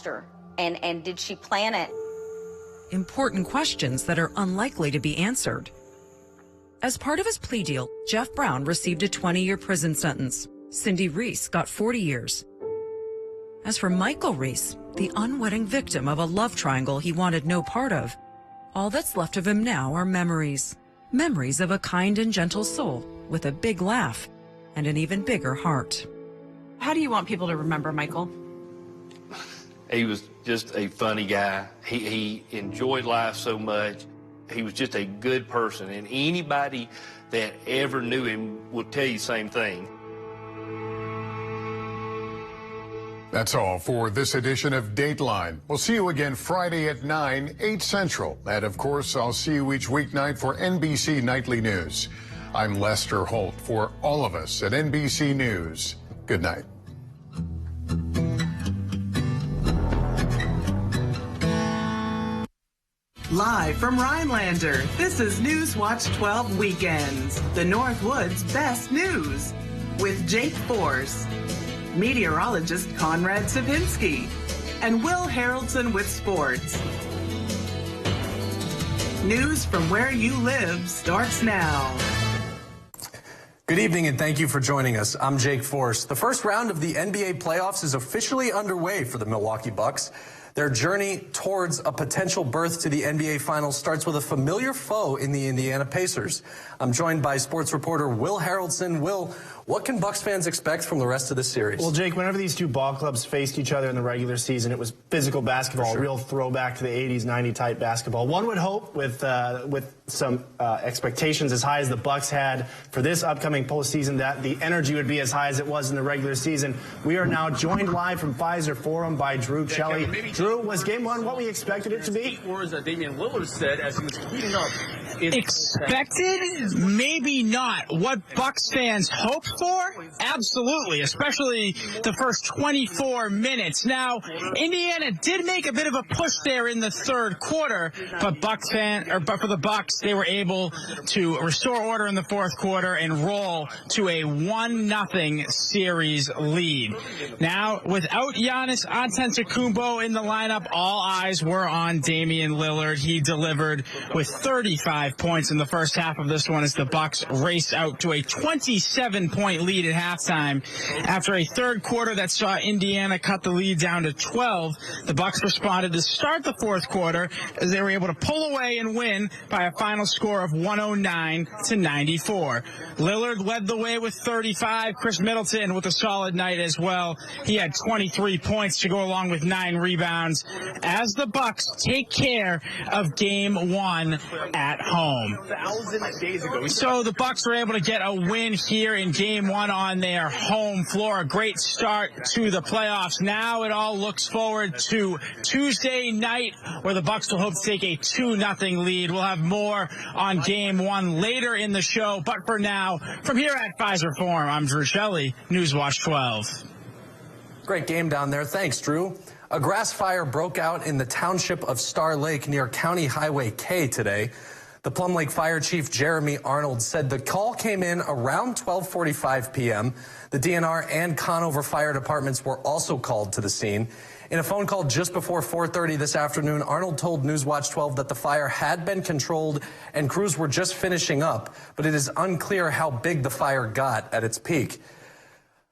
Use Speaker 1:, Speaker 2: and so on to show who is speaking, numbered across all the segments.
Speaker 1: disaster? And did she plan it?
Speaker 2: Important questions that are unlikely to be answered. As part of his plea deal, Jeff Brown received a 20-year prison sentence. Cindy Reese got 40 years. As for Michael Reese, the unwitting victim of a love triangle he wanted no part of, all that's left of him now are memories. Memories of a kind and gentle soul with a big laugh and an even bigger heart.
Speaker 3: How do you want people to remember Michael?
Speaker 4: He was just a funny guy. He enjoyed life so much. He was just a good person, and anybody that ever knew him will tell you the same thing.
Speaker 5: That's all for this edition of Dateline. We'll see you again Friday at 9, 8 Central. And, of course, I'll see you each weeknight for NBC Nightly News. I'm Lester Holt. For all of us at NBC News, good night.
Speaker 6: Live from Rhinelander, this is News Watch 12 Weekends, the Northwoods' best news, with Jake Force, meteorologist Conrad Savinsky, and Will Harrelson with sports. News from where you live starts now.
Speaker 7: Good evening and thank you for joining us. I'm Jake Force. The first round of the NBA playoffs is officially underway for the Milwaukee Bucks. Their journey towards a potential berth to the NBA Finals starts with a familiar foe in the Indiana Pacers. I'm joined by sports reporter Will Harrelson. Will, what can Bucks fans expect from the rest of the series?
Speaker 8: Well, Jake, whenever these two ball clubs faced each other in the regular season, it was physical basketball, a real throwback to the 80s, 90s type basketball. One would hope with some expectations as high as the Bucks had for this upcoming postseason that the energy would be as high as it was in the regular season. We are now joined live from Pfizer Forum by Drew Shelley. Drew, was Game 1 what we expected it to be?
Speaker 9: Words that Damian Lillard said as he was heating up.
Speaker 10: Expected? Maybe not. What Bucks fans hoped for? Absolutely, especially the first 24 minutes. Now, Indiana did make a bit of a push there in the third quarter, but for the Bucks, they were able to restore order in the fourth quarter and roll to a 1-0 series lead. Now, without Giannis Antetokounmpo in the lineup, all eyes were on Damian Lillard. He delivered with 35 points in the first half of this one as the Bucks raced out to a 27-point lead at halftime. After a third quarter that saw Indiana cut the lead down to 12, the Bucks responded to start the fourth quarter as they were able to pull away and win by a final score of 109-94. Lillard led the way with 35. Chris Middleton with a solid night as well. He had 23 points to go along with 9 rebounds as the Bucks take care of Game 1 at home. So the Bucks were able to get a win here in Game 1 on their home floor. A great start to the playoffs. Now it all looks forward to Tuesday night, where the Bucks will hope to take a 2-0 lead. We'll have more on Game 1 later in the show. But for now, from here at Pfizer Forum, I'm Drew Shelley, News Watch 12.
Speaker 7: Great game down there. Thanks, Drew. A grass fire broke out in the township of Star Lake near County Highway K today. The Plum Lake Fire Chief Jeremy Arnold said the call came in around 12:45 p.m. The DNR and Conover Fire Departments were also called to the scene. In a phone call just before 4:30 this afternoon, Arnold told Newswatch 12 that the fire had been controlled and crews were just finishing up, but it is unclear how big the fire got at its peak.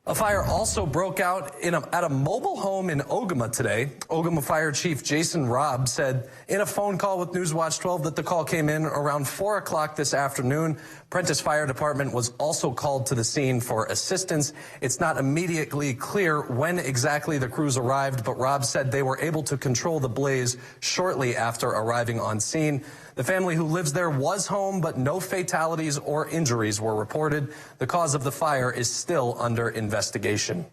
Speaker 7: A fire also broke out at a mobile home in Ogama today. Ogama Fire Chief Jason Robb said in a phone call with Newswatch 12 that the call came in around 4 o'clock this afternoon. Prentice Fire Department was also called to the scene for assistance. It's not immediately clear when exactly the crews arrived, but Robb said they were able to control the blaze shortly after arriving on scene. The family who lives there was home, but no fatalities or injuries were reported. The cause of the fire is still under investigation.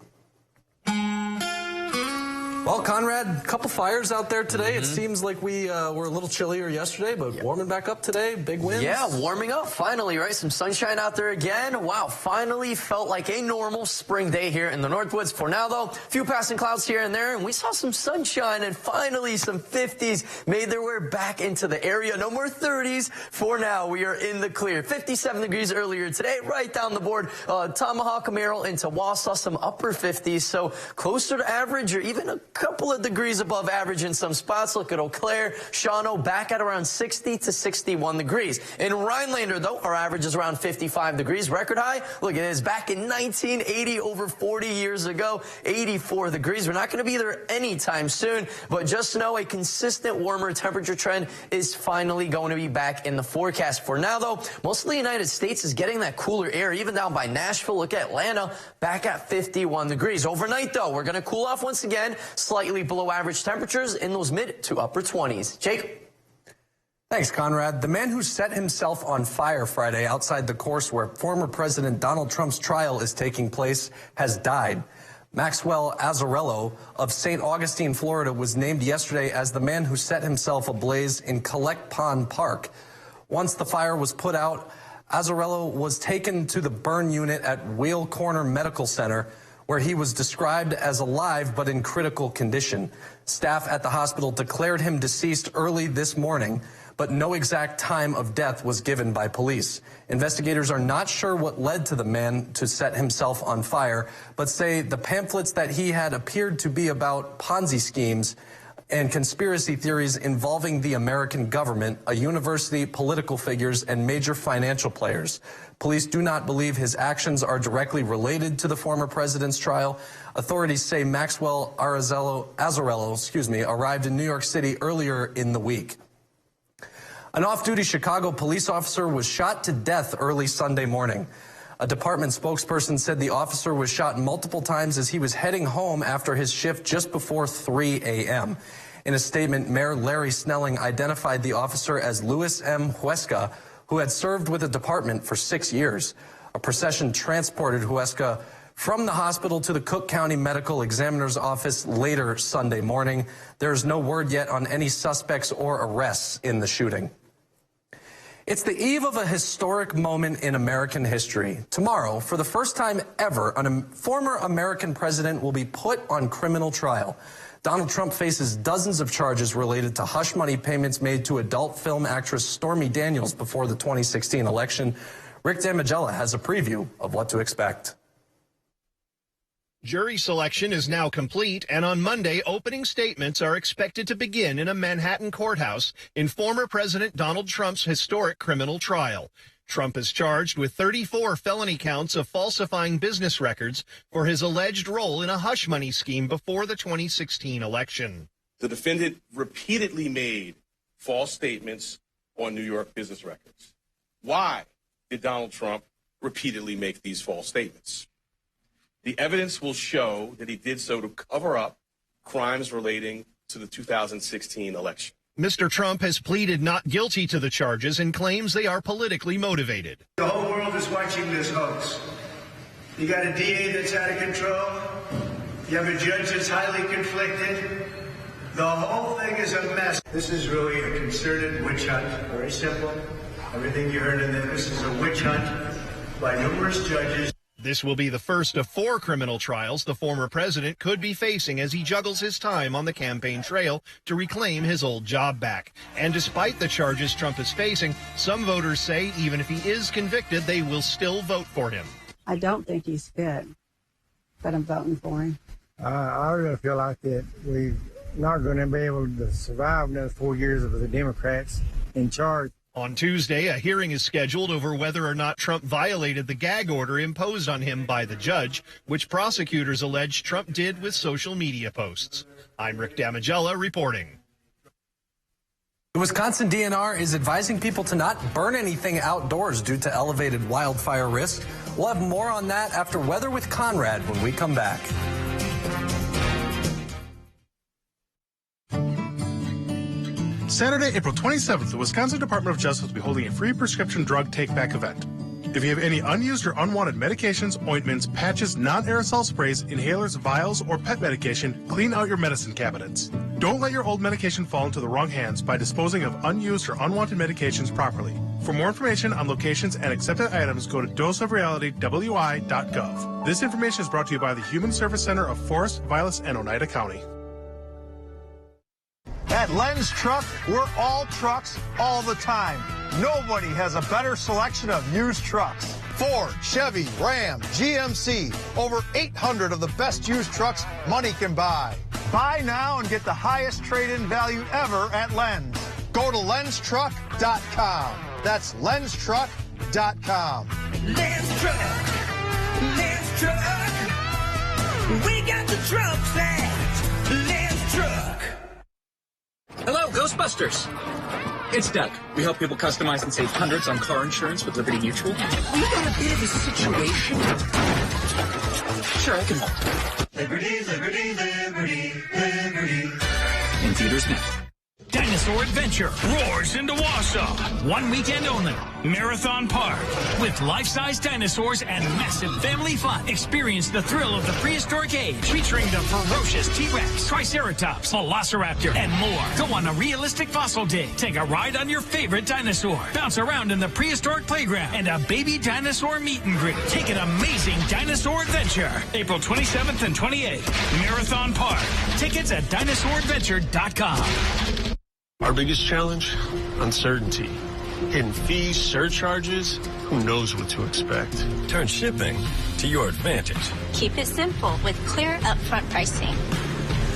Speaker 7: Well, Conrad, a couple fires out there today. It seems like we were a little chillier yesterday, but warming back up today. Big winds.
Speaker 11: Yeah, warming up finally, right? Some sunshine out there again. Wow, finally felt like a normal spring day here in the Northwoods. For now, though, a few passing clouds here and there, and we saw some sunshine, and finally some 50s made their way back into the area. No more 30s. For now, we are in the clear. 57 degrees earlier today, right down the board. Tomahawk, Merrill into Wausau, some upper 50s, so closer to average or even a couple of degrees above average in some spots. Look at Eau Claire, Shawano back at around 60 to 61 degrees. In Rhinelander, though, our average is around 55 degrees. Record high, look at this, back in 1980, over 40 years ago, 84 degrees. We're not going to be there anytime soon, but just know a consistent warmer temperature trend is finally going to be back in the forecast. For now, though, most of the United States is getting that cooler air, even down by Nashville. Look at Atlanta, back at 51 degrees. Overnight, though, we're going to cool off once again, slightly below average temperatures in those mid to upper 20s. Jake?
Speaker 7: Thanks, Conrad. The man who set himself on fire Friday outside the course where former President Donald Trump's trial is taking place has died. Maxwell Azzarello of St. Augustine, Florida, was named yesterday as the man who set himself ablaze in Collect Pond Park. Once the fire was put out, Azzarello was taken to the burn unit at Wheel Corner Medical Center, where he was described as alive but in critical condition. Staff at the hospital declared him deceased early this morning, but no exact time of death was given by police. Investigators are not sure what led to the man to set himself on fire, but say the pamphlets that he had appeared to be about Ponzi schemes and conspiracy theories involving the American government, a university, political figures, and major financial players. Police do not believe his actions are directly related to the former president's trial. Authorities say Maxwell Azzarello, arrived in New York City earlier in the week. An off-duty Chicago police officer was shot to death early Sunday morning. A department spokesperson said the officer was shot multiple times as he was heading home after his shift just before 3 a.m. In a statement, Mayor Larry Snelling identified the officer as Luis M. Huesca, who had served with the department for 6 years. A procession transported Huesca from the hospital to the Cook County Medical Examiner's office later Sunday morning. There is no word yet on any suspects or arrests in the shooting. It's the eve of a historic moment in American history. Tomorrow, for the first time ever, a former American president will be put on criminal trial. Donald Trump faces dozens of charges related to hush money payments made to adult film actress Stormy Daniels before the 2016 election. Rick Damigella has a preview of what to expect.
Speaker 12: Jury selection is now complete, and on Monday, opening statements are expected to begin in a Manhattan courthouse in former President Donald Trump's historic criminal trial. Trump is charged with 34 felony counts of falsifying business records for his alleged role in a hush money scheme before the 2016 election.
Speaker 13: The defendant repeatedly made false statements on New York business records. Why did Donald Trump repeatedly make these false statements? The evidence will show that he did so to cover up crimes relating to the 2016 election.
Speaker 12: Mr. Trump has pleaded not guilty to the charges and claims they are politically motivated.
Speaker 14: The whole world is watching this hoax. You got a DA that's out of control. You have a judge that's highly conflicted. The whole thing is a mess. This is really a concerted witch hunt. Very simple. Everything you heard in there, this is a witch hunt by numerous judges.
Speaker 12: This will be the first of 4 criminal trials the former president could be facing as he juggles his time on the campaign trail to reclaim his old job back. And despite the charges Trump is facing, some voters say even if he is convicted, they will still vote for him.
Speaker 15: I don't think he's fit, but I'm voting for him.
Speaker 16: I really feel like that we're not going to be able to survive another 4 years of the Democrats in charge.
Speaker 12: On Tuesday, a hearing is scheduled over whether or not Trump violated the gag order imposed on him by the judge, which prosecutors allege Trump did with social media posts. I'm Rick Damigella reporting.
Speaker 7: The Wisconsin DNR is advising people to not burn anything outdoors due to elevated wildfire risk. We'll have more on that after Weather with Conrad when we come back.
Speaker 17: Saturday, April 27th, the Wisconsin Department of Justice will be holding a free prescription drug take-back event. If you have any unused or unwanted medications, ointments, patches, non-aerosol sprays, inhalers, vials, or pet medication, clean out your medicine cabinets. Don't let your old medication fall into the wrong hands by disposing of unused or unwanted medications properly. For more information on locations and accepted items, go to doseofrealitywi.gov. This information is brought to you by the Human Service Center of Forest, Vilas, and Oneida County.
Speaker 18: At Len's Truck, we're all trucks all the time. Nobody has a better selection of used trucks. Ford, Chevy, Ram, GMC, over 800 of the best used trucks money can buy. Buy now and get the highest trade-in value ever at Lenz. Go to lenstruck.com. That's lenstruck.com.
Speaker 19: Lenz Truck. Lenz Truck. We got the trucks at Lenz Truck.
Speaker 20: Hello, Ghostbusters. It's Doug. We help people customize and save hundreds on car insurance with Liberty Mutual. We got a bit of a situation. Sure, I can help.
Speaker 19: Liberty, liberty, liberty, liberty.
Speaker 20: In theaters now.
Speaker 21: Dinosaur Adventure roars into Wausau. 1 weekend only. Marathon Park. With life-size dinosaurs and massive family fun. Experience the thrill of the prehistoric age. Featuring the ferocious T-Rex, Triceratops, Velociraptor, and more. Go on a realistic fossil dig. Take a ride on your favorite dinosaur. Bounce around in the prehistoric playground. And a baby dinosaur meet and greet. Take an amazing dinosaur adventure. April 27th and 28th. Marathon Park. Tickets at dinosauradventure.com.
Speaker 22: Our biggest challenge? Uncertainty. Hidden fees, surcharges, who knows what to expect.
Speaker 23: Turn shipping to your advantage.
Speaker 24: Keep it simple with clear upfront pricing.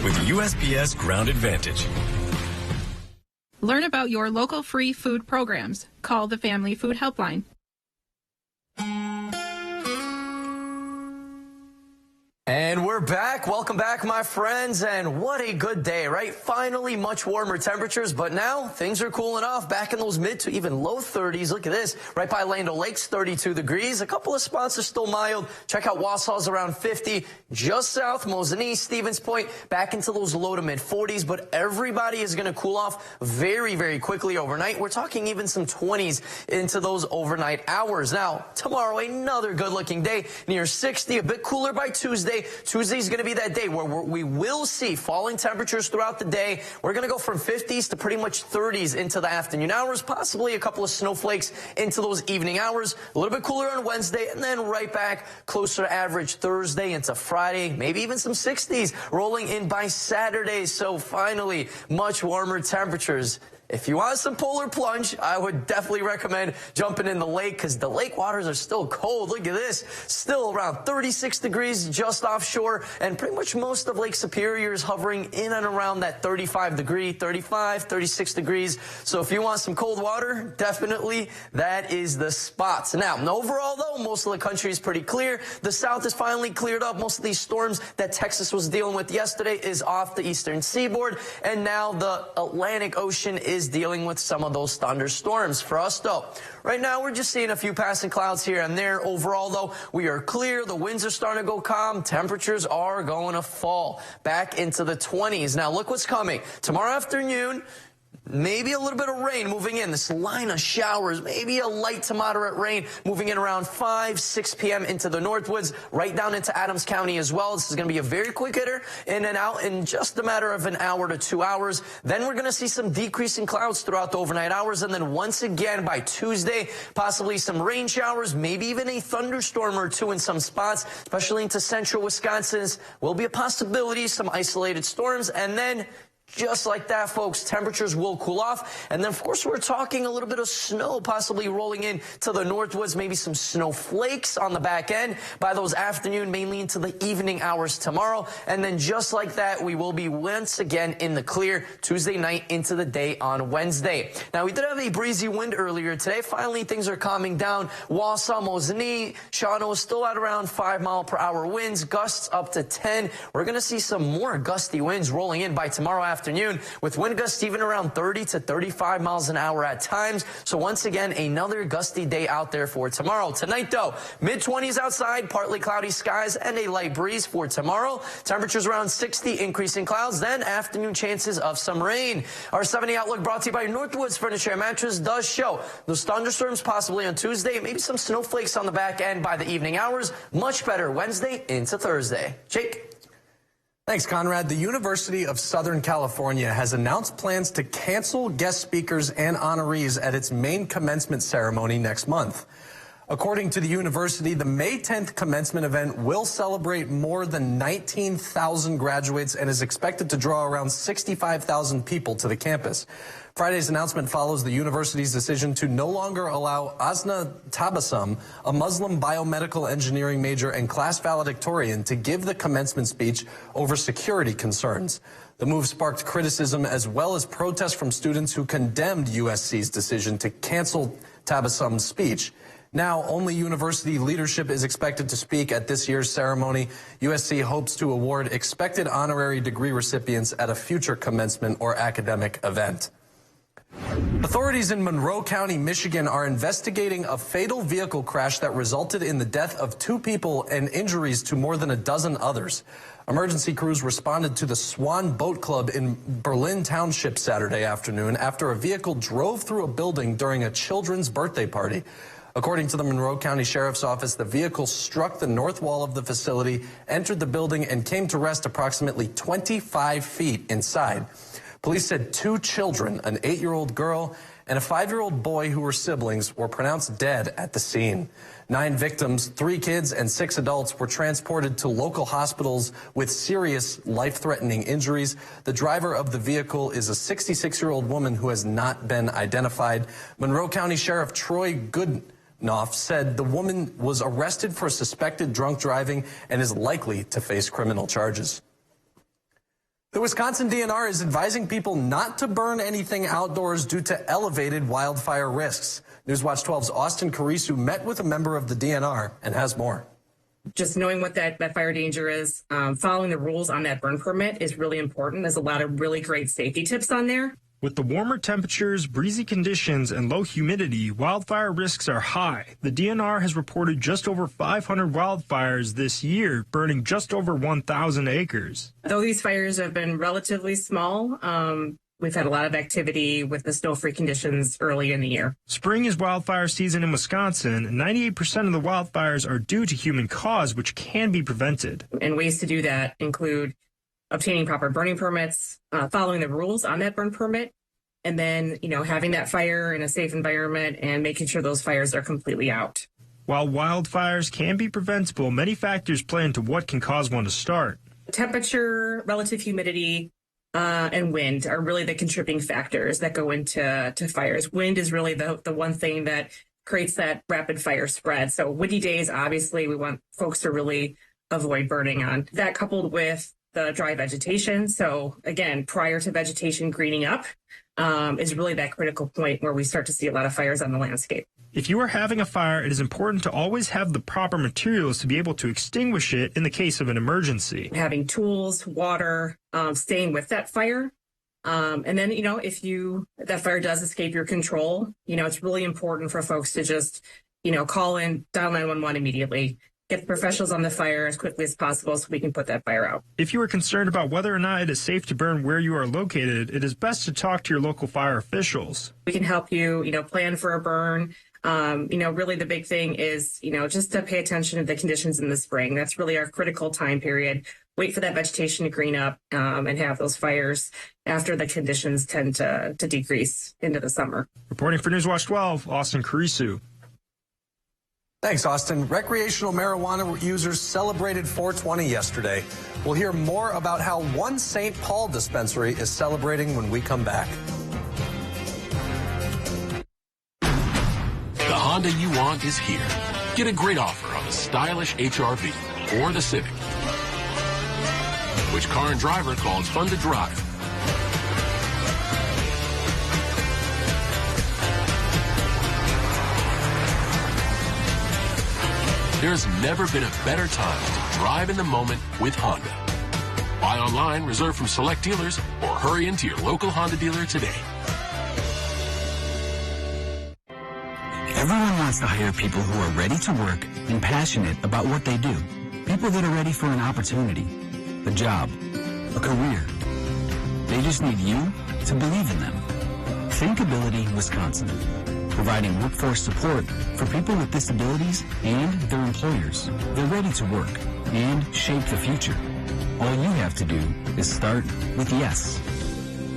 Speaker 23: With USPS Ground Advantage.
Speaker 25: Learn about your local free food programs. Call the Family Food Helpline.
Speaker 11: And we're back. Welcome back, my friends. And what a good day, right? Finally, much warmer temperatures, but now things are cooling off back in those mid to even low 30s. Look at this. Right by Lando Lakes, 32 degrees. A couple of spots are still mild. Check out Wausau's around 50. Just south, Mosinee, Stevens Point, back into those low to mid 40s. But everybody is going to cool off very, very quickly overnight. We're talking even some 20s into those overnight hours. Now, tomorrow, another good-looking day, near 60, a bit cooler by Tuesday. Tuesday's going to be that day where we will see falling temperatures throughout the day. We're going to go from 50s to pretty much 30s into the afternoon hours, possibly a couple of snowflakes into those evening hours. A little bit cooler on Wednesday, and then right back closer to average Thursday into Friday, maybe even some 60s rolling in by Saturday. So finally, much warmer temperatures. If you want some polar plunge, I would definitely recommend jumping in the lake because the lake waters are still cold. Look at this. Still around 36 degrees just offshore, and pretty much most of Lake Superior is hovering in and around that 35 degree, 35, 36 degrees. So if you want some cold water, definitely that is the spot. Now, overall, though, most of the country is pretty clear. The south is finally cleared up. Most of these storms that Texas was dealing with yesterday is off the eastern seaboard, and now the Atlantic Ocean is dealing with some of those thunderstorms. For us, though, right now we're just seeing a few passing clouds here and there. Overall, though, we are clear. The winds are starting to go calm. Temperatures are going to fall back into the 20s. Now, look what's coming. Tomorrow afternoon, maybe a little bit of rain moving in. This line of showers, maybe a light to moderate rain moving in around 5, 6 p.m. into the Northwoods, right down into Adams County as well. This is going to be a very quick hitter in and out in just a matter of an hour to 2 hours. Then we're going to see some decreasing clouds throughout the overnight hours. And then once again by Tuesday, possibly some rain showers, maybe even a thunderstorm or two in some spots, especially into central Wisconsin. Will be a possibility, some isolated storms. And then just like that, folks, temperatures will cool off. And then, of course, we're talking a little bit of snow possibly rolling in to the Northwoods, maybe some snowflakes on the back end by those afternoon, mainly into the evening hours tomorrow. And then just like that, we will be once again in the clear Tuesday night into the day on Wednesday. Now, we did have a breezy wind earlier today. Finally, things are calming down. Wausau, Mosinee, Shawano is still at around 5-mile-per-hour winds, gusts up to 10. We're going to see some more gusty winds rolling in by tomorrow afternoon, with wind gusts even around 30 to 35 miles an hour at times. So once again, another gusty day out there for tomorrow. Tonight, though, mid-20s outside, partly cloudy skies, and a light breeze for tomorrow. Temperatures around 60, increasing clouds, then afternoon chances of some rain. Our 7-day outlook brought to you by Northwoods Furniture and Mattress does show those thunderstorms possibly on Tuesday, maybe some snowflakes on the back end by the evening hours. Much better Wednesday into Thursday. Jake?
Speaker 7: Thanks, Conrad. The University of Southern California has announced plans to cancel guest speakers and honorees at its main commencement ceremony next month. According to the university, the May 10th commencement event will celebrate more than 19,000 graduates and is expected to draw around 65,000 people to the campus. Friday's announcement follows the university's decision to no longer allow Asna Tabassum, a Muslim biomedical engineering major and class valedictorian, to give the commencement speech over security concerns. The move sparked criticism as well as protests from students who condemned USC's decision to cancel Tabassum's speech. Now, only university leadership is expected to speak at this year's ceremony. USC hopes to award expected honorary degree recipients at a future commencement or academic event. Authorities in Monroe County, Michigan are investigating a fatal vehicle crash that resulted in the death of 2 people and injuries to more than a dozen others. Emergency crews responded to the Swan Boat Club in Berlin Township Saturday afternoon after a vehicle drove through a building during a children's birthday party. According to the Monroe County Sheriff's Office, the vehicle struck the north wall of the facility, entered the building, and came to rest approximately 25 feet inside. Police said 2 children, an 8-year-old girl and a 5-year-old boy who were siblings, were pronounced dead at the scene. 9 victims, 3 kids and 6 adults, were transported to local hospitals with serious life-threatening injuries. The driver of the vehicle is a 66-year-old woman who has not been identified. Monroe County Sheriff Troy Goodenough said the woman was arrested for suspected drunk driving and is likely to face criminal charges. The Wisconsin DNR is advising people not to burn anything outdoors due to elevated wildfire risks. Newswatch 12's Austin Carisu met with a member of the DNR and has more.
Speaker 1: Just knowing what that fire danger is, following the rules on that burn permit is really important. There's a lot of really great safety tips on there.
Speaker 2: With the warmer temperatures, breezy conditions, and low humidity, wildfire risks are high. The DNR has reported just over 500 wildfires this year, burning just over 1,000 acres.
Speaker 1: Though these fires have been relatively small, we've had a lot of activity with the snow-free conditions early in the year.
Speaker 2: Spring is wildfire season in Wisconsin, and 98% of the wildfires are due to human cause, which can be prevented.
Speaker 1: And ways to do that include obtaining proper burning permits, following the rules on that burn permit, and then, having that fire in a safe environment and making sure those fires are completely out.
Speaker 2: While wildfires can be preventable, many factors play into what can cause one to start.
Speaker 1: Temperature, relative humidity, and wind are really the contributing factors that go into fires. Wind is really the one thing that creates that rapid fire spread. So windy days, obviously, we want folks to really avoid burning on. That coupled with the dry vegetation. So again, prior to vegetation greening up is really that critical point where we start to see a lot of fires on the landscape.
Speaker 2: If you are having a fire, it is important to always have the proper materials to be able to extinguish it in the case of an emergency.
Speaker 1: Having tools, water, staying with that fire. And then, if that fire does escape your control, it's really important for folks to just, call in, dial 911 immediately. Get the professionals on the fire as quickly as possible so we can put that fire out.
Speaker 2: If you are concerned about whether or not it is safe to burn where you are located, it is best to talk to your local fire officials.
Speaker 1: We can help you, plan for a burn. Really the big thing is, just to pay attention to the conditions in the spring. That's really our critical time period. Wait for that vegetation to green up and have those fires after the conditions tend to decrease into the summer.
Speaker 2: Reporting for Newswatch 12, Austin Carisu.
Speaker 7: Thanks, Austin. Recreational marijuana users celebrated 420 yesterday. We'll hear more about how one St. Paul dispensary is celebrating when we come back.
Speaker 3: The Honda you want is here. Get a great offer on the stylish HR-V or the Civic. Which car and driver calls fun to drive? There's never been a better time to drive in the moment with Honda. Buy online, reserve from select dealers, or hurry into your local Honda dealer today.
Speaker 4: Everyone wants to hire people who are ready to work and passionate about what they do. People that are ready for an opportunity, a job, a career. They just need you to believe in them. Thinkability Wisconsin, providing workforce support for people with disabilities and their employers. They're ready to work and shape the future. All you have to do is start with yes.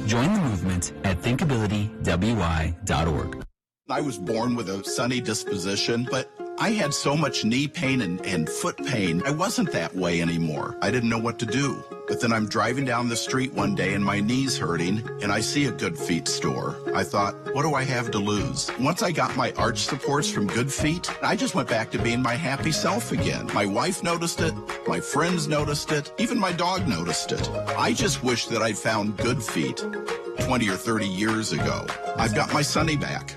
Speaker 4: Join the movement at thinkabilitywi.org.
Speaker 5: I was born with a sunny disposition, but I had so much knee pain and foot pain. I wasn't that way anymore. I didn't know what to do. But then I'm driving down the street one day and my knee's hurting and I see a Good Feet store. I thought, what do I have to lose? Once I got my arch supports from Good Feet, I just went back to being my happy self again. My wife noticed it. My friends noticed it. Even my dog noticed it. I just wish that I'd found Good Feet 20 or 30 years ago. I've got my Sunny back.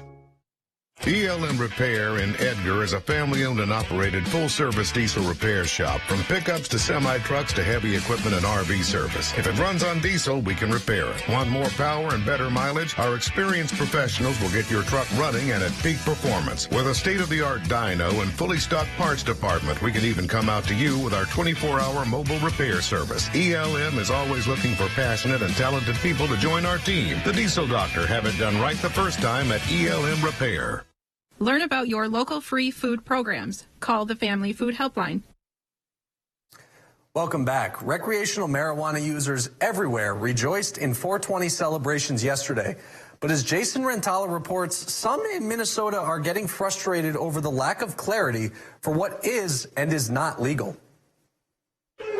Speaker 6: ELM Repair in Edgar is a family-owned and operated full-service diesel repair shop. From pickups to semi-trucks to heavy equipment and RV service. If it runs on diesel, we can repair it. Want more power and better mileage? Our experienced professionals will get your truck running and at peak performance. With a state-of-the-art dyno and fully stocked parts department, we can even come out to you with our 24-hour mobile repair service. ELM is always looking for passionate and talented people to join our team. The Diesel Doctor. Have it done right the first time at ELM Repair.
Speaker 25: Learn about your local free food programs. Call the Family Food Helpline.
Speaker 7: Welcome back. Recreational marijuana users everywhere rejoiced in 420 celebrations yesterday. But as Jason Rentala reports, some in Minnesota are getting frustrated over the lack of clarity for what is and is not legal.
Speaker 8: First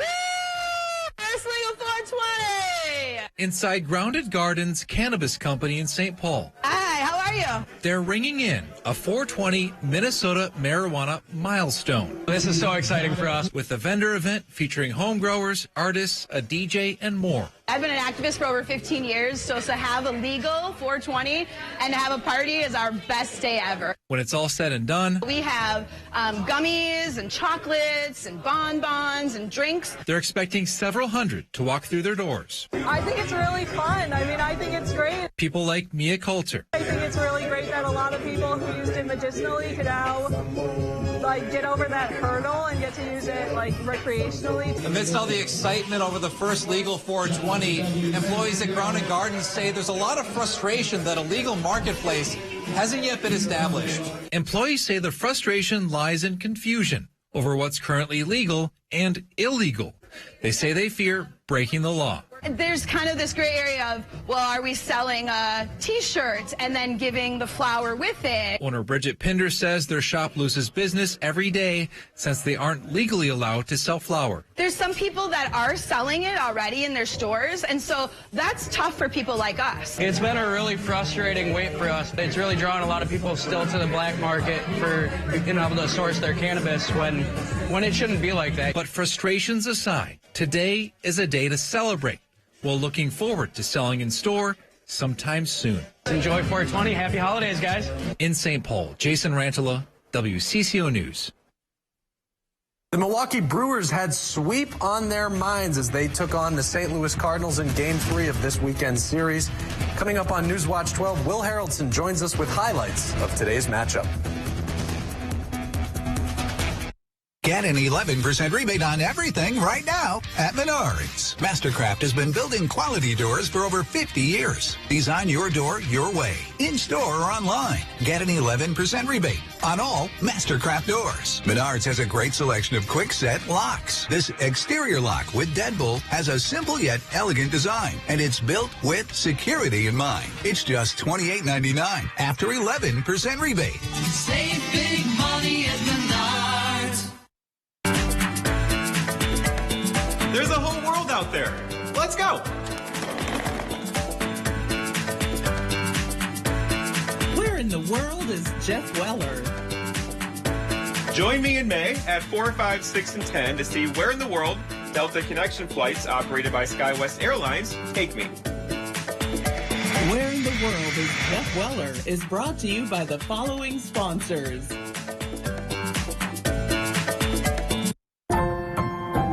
Speaker 8: legal 420!
Speaker 9: Inside Grounded Gardens Cannabis Company in St. Paul.
Speaker 8: Hi, how are you?
Speaker 9: They're ringing in a 420 Minnesota marijuana milestone.
Speaker 10: This is so exciting for us.
Speaker 9: With a vendor event featuring home growers, artists, a DJ, and more.
Speaker 8: I've been an activist for over 15 years, so to have a legal 420 and to have a party is our best day ever.
Speaker 9: When it's all said and done,
Speaker 8: we have gummies and chocolates and bonbons and drinks.
Speaker 9: They're expecting several hundred to walk through their doors.
Speaker 8: I think it's really fun. I mean, I think it's great.
Speaker 9: People like Mia Coulter.
Speaker 8: I think it's really great that a lot of people who used it medicinally could now get over that hurdle and get to use it recreationally.
Speaker 9: Amidst all the excitement over the first legal 420, employees at Grounded Gardens say there's a lot of frustration that a legal marketplace hasn't yet been established. Employees say the frustration lies in confusion over what's currently legal and illegal. They say they fear breaking the law.
Speaker 8: There's kind of this gray area of, well, are we selling a T-shirt and then giving the flower with it?
Speaker 9: Owner Bridget Pinder says their shop loses business every day since they aren't legally allowed to sell flower.
Speaker 8: There's some people that are selling it already in their stores, and so that's tough for people like us.
Speaker 10: It's been a really frustrating wait for us. It's really drawn a lot of people still to the black market for being able to source their cannabis when it shouldn't be like that.
Speaker 9: But frustrations aside, today is a day to celebrate. While looking forward to selling in store sometime soon.
Speaker 10: Enjoy 420. Happy holidays, guys.
Speaker 9: In St. Paul, Jason Rantala, WCCO News.
Speaker 7: The Milwaukee Brewers had sweep on their minds as they took on the St. Louis Cardinals in Game 3 of this weekend's series. Coming up on Newswatch 12, Will Harrelson joins us with highlights of today's matchup.
Speaker 26: Get an 11% rebate on everything right now at Menards. Mastercraft has been building quality doors for over 50 years. Design your door your way, in-store or online. Get an 11% rebate on all Mastercraft doors. Menards has a great selection of quick-set locks. This exterior lock with deadbolt has a simple yet elegant design, and it's built with security in mind. It's just $28.99 after 11% rebate.
Speaker 19: Save big money at Menards.
Speaker 27: There's a whole world out there. Let's go.
Speaker 28: Where in the world is Jeff Weller?
Speaker 27: Join me in May at 4, 5, 6, and 10 to see where in the world Delta Connection flights operated by SkyWest Airlines take me.
Speaker 28: Where in the world is Jeff Weller is brought to you by the following sponsors.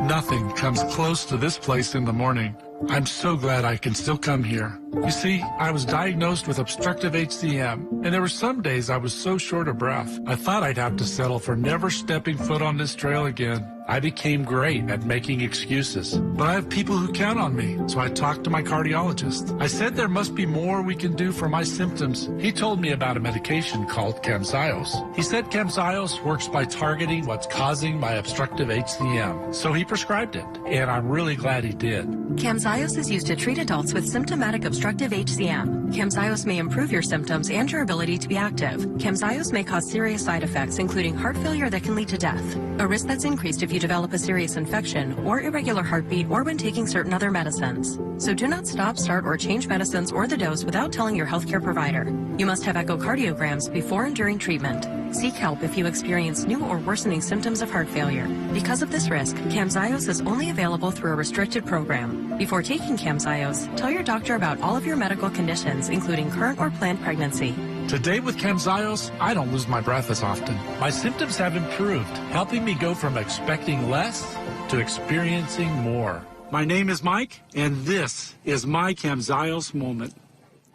Speaker 29: Nothing comes close to this place in the morning. I'm so glad I can still come here. You see, I was diagnosed with obstructive HCM, and there were some days I was so short of breath, I thought I'd have to settle for never stepping foot on this trail again. I became great at making excuses, but I have people who count on me, so I talked to my cardiologist. I said there must be more we can do for my symptoms. He told me about a medication called Camzyos. He said Camzyos works by targeting what's causing my obstructive HCM, so he prescribed it, and I'm really glad he did.
Speaker 30: Camzyos
Speaker 12: Camzyos is used to treat adults with symptomatic obstructive HCM. Camzyos may improve your symptoms and your ability to be active. Camzyos may cause serious side effects, including heart failure that can lead to death, a risk that's increased if you develop a serious infection or irregular heartbeat or when taking certain other medicines. So do not stop, start, or change medicines or the dose without telling your healthcare provider. You must have echocardiograms before and during treatment. Seek help if you experience new or worsening symptoms of heart failure. Because of this risk, Camzyos is only available through a restricted program. Before taking Camzyos, tell your doctor about all of your medical conditions, including current or planned pregnancy.
Speaker 29: Today with Camzyos, I don't lose my breath as often. My symptoms have improved, helping me go from expecting less to experiencing more. My name is Mike, and this is my Camzyos moment.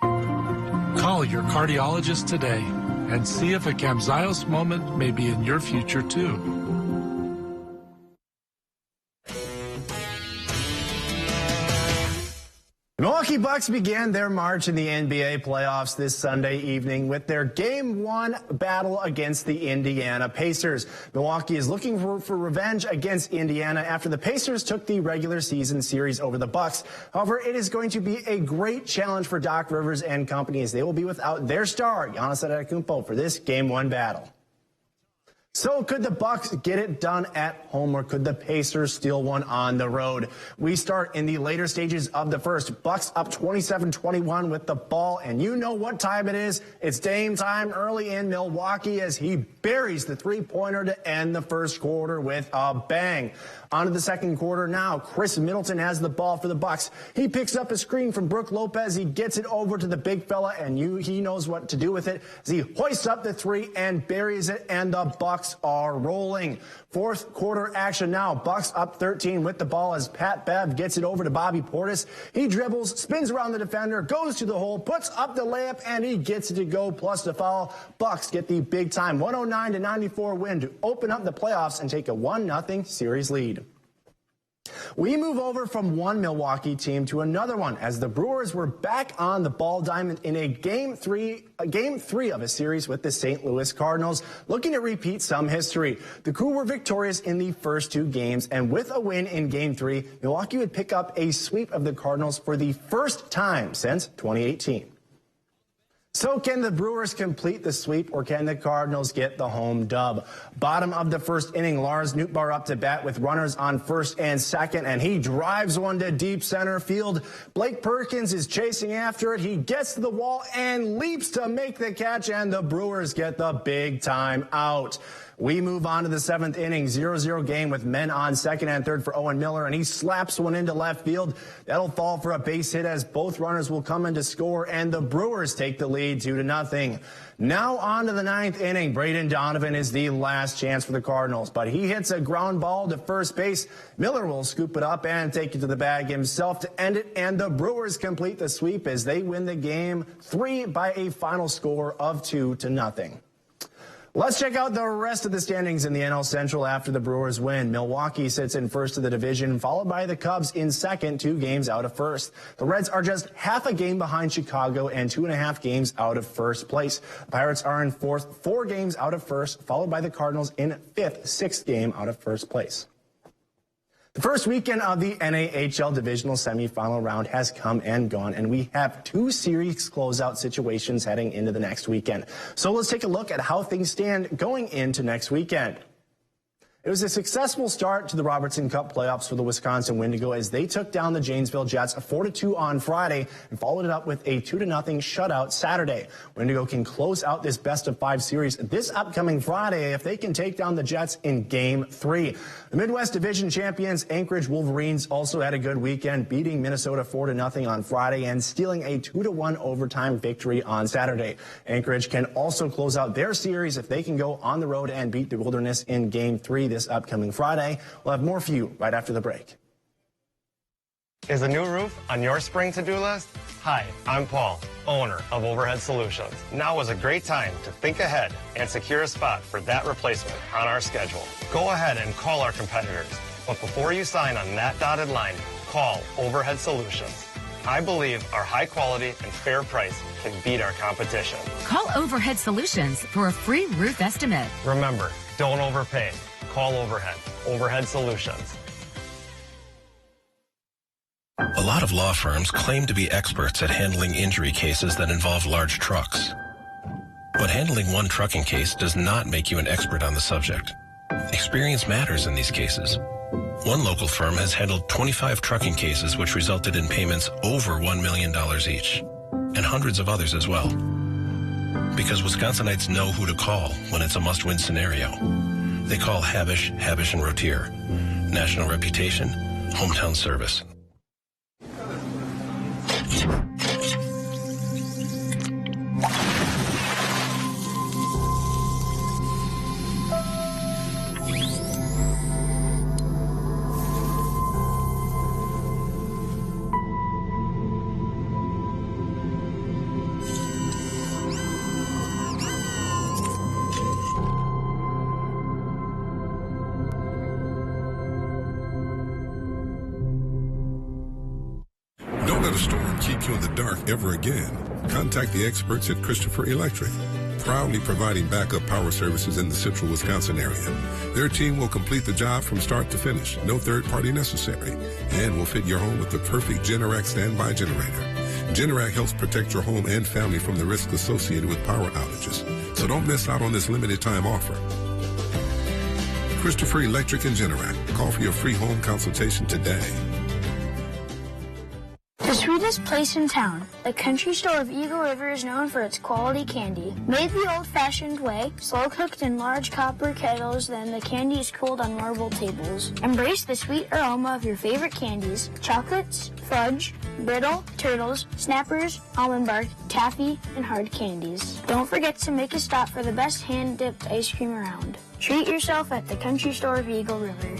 Speaker 29: Call your cardiologist today and see if a Camzyos moment may be in your future too.
Speaker 13: The Milwaukee Bucks began their march in the NBA playoffs this Sunday evening with their Game 1 battle against the Indiana Pacers. Milwaukee is looking for revenge against Indiana after the Pacers took the regular season series over the Bucks. However, it is going to be a great challenge for Doc Rivers and company as they will be without their star, Giannis Antetokounmpo, for this Game 1 battle. So could the Bucks get it done at home, or could the Pacers steal one on the road? We start in the later stages of the first. Bucks up 27-21 with the ball, and you know what time it is. It's Dame time early in Milwaukee as he buries the three-pointer to end the first quarter with a bang. On to the second quarter now. Chris Middleton has the ball for the Bucks. He picks up a screen from Brook Lopez. He gets it over to the big fella, and he knows what to do with it as he hoists up the three and buries it, and the Bucks are rolling. Fourth quarter action now. Bucks up 13 with the ball as Pat Bev gets it over to Bobby Portis. He dribbles, spins around the defender, goes to the hole, puts up the layup, and he gets it to go plus the foul. Bucks get the big time 109-94 win to open up the playoffs and take a 1-0 series lead. We move over from one Milwaukee team to another one as the Brewers were back on the ball diamond in a game three of a series with the St. Louis Cardinals, looking to repeat some history. The Crew were victorious in the first two games, and with a win in Game 3, Milwaukee would pick up a sweep of the Cardinals for the first time since 2018. So can the Brewers complete the sweep, or can the Cardinals get the home dub? Bottom of the first inning, Lars Nootbaar up to bat with runners on first and second, and he drives one to deep center field. Blake Perkins is chasing after it. He gets to the wall and leaps to make the catch, and the Brewers get the big time out. We move on to the seventh inning, 0-0 game with men on second and third for Owen Miller, and he slaps one into left field. That'll fall for a base hit as both runners will come in to score, and the Brewers take the lead 2-0. Now on to the ninth inning. Braden Donovan is the last chance for the Cardinals, but he hits a ground ball to first base. Miller will scoop it up and take it to the bag himself to end it, and the Brewers complete the sweep as they win the game 3 by a final score of 2-0. Let's check out the rest of the standings in the NL Central after the Brewers win. Milwaukee sits in first of the division, followed by the Cubs in second, 2 games out of first. The Reds are just half a game behind Chicago and 2.5 games out of first place. The Pirates are in fourth, 4 games out of first, followed by the Cardinals in fifth, 6th game out of first place. The first weekend of the NAHL divisional semifinal round has come and gone, and we have 2 series closeout situations heading into the next weekend. So let's take a look at how things stand going into next weekend. It was a successful start to the Robertson Cup playoffs for the Wisconsin Wendigo as they took down the Janesville Jets 4-2 on Friday and followed it up with a 2-0 shutout Saturday. Wendigo can close out this best-of-5 series this upcoming Friday if they can take down the Jets in Game 3. The Midwest Division champions Anchorage Wolverines also had a good weekend, beating Minnesota 4-0 on Friday and stealing a 2-1 overtime victory on Saturday. Anchorage can also close out their series if they can go on the road and beat the Wilderness in Game 3 this upcoming Friday. We'll have more for you right after the break.
Speaker 14: Is a new roof on your spring to-do list? Hi, I'm Paul, owner of Overhead Solutions. Now is a great time to think ahead and secure a spot for that replacement on our schedule. Go ahead and call our competitors, but before you sign on that dotted line, call Overhead Solutions. I believe our high quality and fair price can beat our competition.
Speaker 15: Call Overhead Solutions for a free roof estimate.
Speaker 14: Remember, don't overpay. Call Overhead Solutions.
Speaker 11: A lot of law firms claim to be experts at handling injury cases that involve large trucks. But handling one trucking case does not make you an expert on the subject. Experience matters in these cases. One local firm has handled 25 trucking cases which resulted in payments over $1 million each, and hundreds of others as well. Because Wisconsinites know who to call when it's a must-win scenario. They call Habish, Habish & Rotier. National reputation, hometown service.
Speaker 16: You in the dark ever again. Contact the experts at Christopher Electric, proudly providing backup power services in the central Wisconsin area. Their team will complete the job from start to finish, no third party necessary, and will fit your home with the perfect Generac standby generator. Generac helps protect your home and family from the risk associated with power outages, so don't miss out on this limited time offer. Christopher Electric and Generac. Call for your free home consultation today.
Speaker 17: The sweetest place in town, the country store of Eagle River, is known for its quality candy. Made the old-fashioned way, slow-cooked in large copper kettles, then the candy is cooled on marble tables. Embrace the sweet aroma of your favorite candies: chocolates, fudge, brittle, turtles, snappers, almond bark, taffy, and hard candies. Don't forget to make a stop for the best hand-dipped ice cream around. Treat yourself at the country store of Eagle River.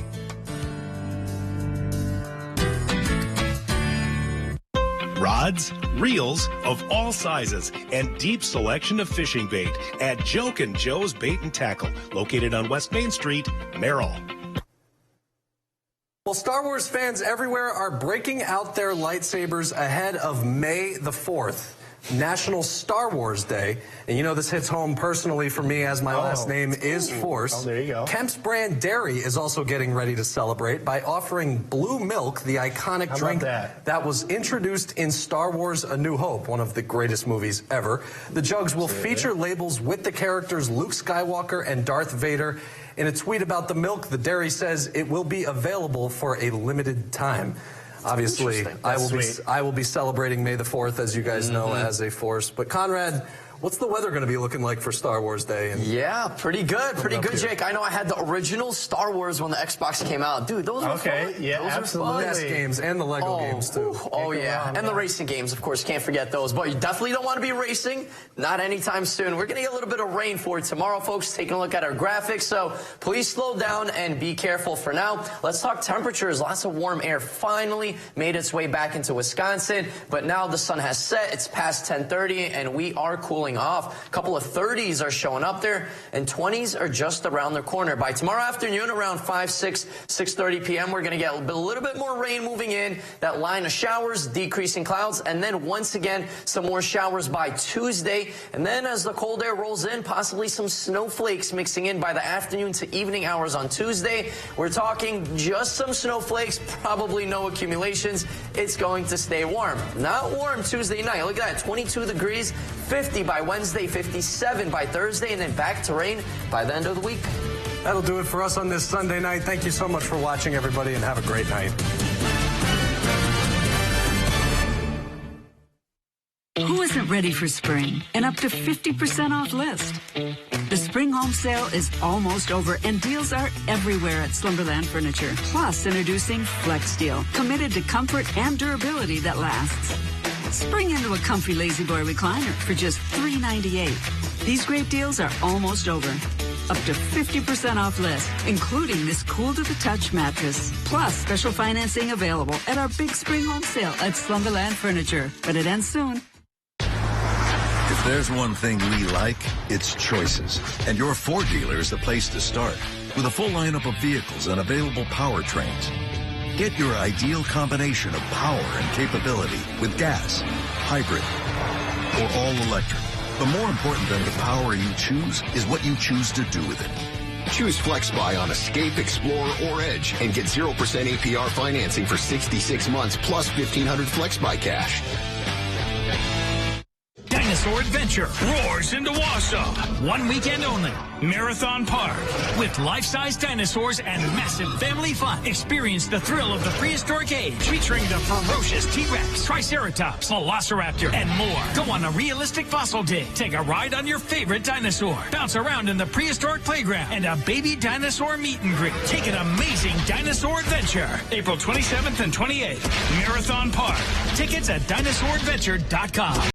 Speaker 18: Rods, reels of all sizes, and deep selection of fishing bait at Joke and Joe's Bait and Tackle, located on West Main Street, Merrill.
Speaker 7: Well, Star Wars fans everywhere are breaking out their lightsabers ahead of May the 4th. National Star Wars Day. And you know this hits home personally for me as my last name is Force.
Speaker 13: Oh, there you go.
Speaker 7: Kemp's Brand Dairy is also getting ready to celebrate by offering Blue Milk, the iconic drink that was introduced in Star Wars A New Hope, one of the greatest movies ever. The jugs will feature labels with the characters Luke Skywalker and Darth Vader. In a tweet about the milk, the dairy says it will be available for a limited time. Obviously, I will be celebrating May the 4th, as you guys know, as a Force. But Conrad, what's the weather going to be looking like for Star Wars Day?
Speaker 20: Yeah, pretty good, Jake. I know I had the original Star Wars when the Xbox came out. Dude, those were fun.
Speaker 13: Yeah,
Speaker 20: those
Speaker 13: absolutely.
Speaker 7: The games and the Lego games, too.
Speaker 20: And the racing games, of course, can't forget those. But you definitely don't want to be racing, not anytime soon. We're going to get a little bit of rain for tomorrow, folks. Taking a look at our graphics, so please slow down and be careful for now. Let's talk temperatures. Lots of warm air finally made its way back into Wisconsin, but now the sun has set. It's past 10:30, and we are cooling off. A couple of 30s are showing up there, and 20s are just around the corner. By tomorrow afternoon, around 6:30 p.m., we're going to get a little bit more rain moving in, that line of showers, decreasing clouds, and then once again, some more showers by Tuesday. And then as the cold air rolls in, possibly some snowflakes mixing in by the afternoon to evening hours on Tuesday. We're talking just some snowflakes, probably no accumulations. It's going to stay warm. Not warm Tuesday night. Look at that, 22 degrees, 50 by Wednesday, 57 by Thursday, and then back to rain by the end of the week.
Speaker 7: That'll do it for us on this Sunday night. Thank you so much for watching, everybody, and have a great night.
Speaker 21: Who isn't ready for spring? An up to 50% off list. The spring home sale is almost over, and deals are everywhere at Slumberland Furniture. Plus, introducing Flex Deal, committed to comfort and durability that lasts. Spring into a comfy Lazy Boy recliner for just $398. These great deals are almost over. Up to 50% off list, including this cool-to-the-touch mattress. Plus, special financing available at our big spring home sale at Slumberland Furniture. But it ends soon.
Speaker 22: If there's one thing we like, it's choices. And your Ford dealer is the place to start. With a full lineup of vehicles and available powertrains. Get your ideal combination of power and capability with gas, hybrid, or all electric. But more important than the power you choose is what you choose to do with it.
Speaker 1: Choose FlexBuy on Escape, Explorer, or Edge and get 0% APR financing for 66 months plus $1,500 FlexBuy cash.
Speaker 2: Dinosaur Adventure roars into Wausau. One weekend only. Marathon Park. With life-size dinosaurs and massive family fun. Experience the thrill of the prehistoric age. Featuring the ferocious T-Rex, Triceratops, Velociraptor, and more. Go on a realistic fossil dig. Take a ride on your favorite dinosaur. Bounce around in the prehistoric playground. And a baby dinosaur meet and greet. Take an amazing dinosaur adventure. April 27th and 28th. Marathon Park. Tickets at DinosaurAdventure.com.